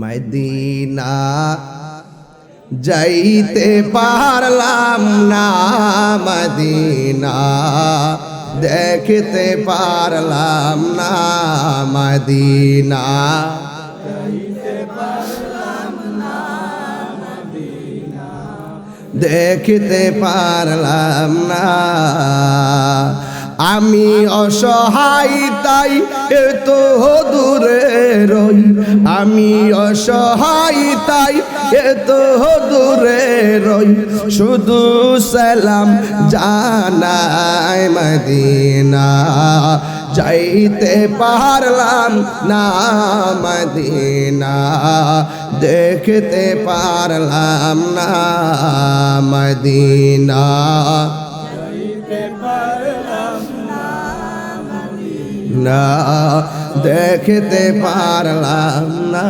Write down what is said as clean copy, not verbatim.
Medina যাইতে পারলাম না, মদিনা দেখতে পারলাম না, মদিনা দেখতে পারলাম না। আমি অসহায় তাই এত দূরে রই, আমি অসহায় তাই এত দূরে রই, শুধু সালাম জানাই মদিনা যাইতে পারলাম না, মদিনা দেখতে পারলাম না, মদিনা না দেখতে পারলাম না।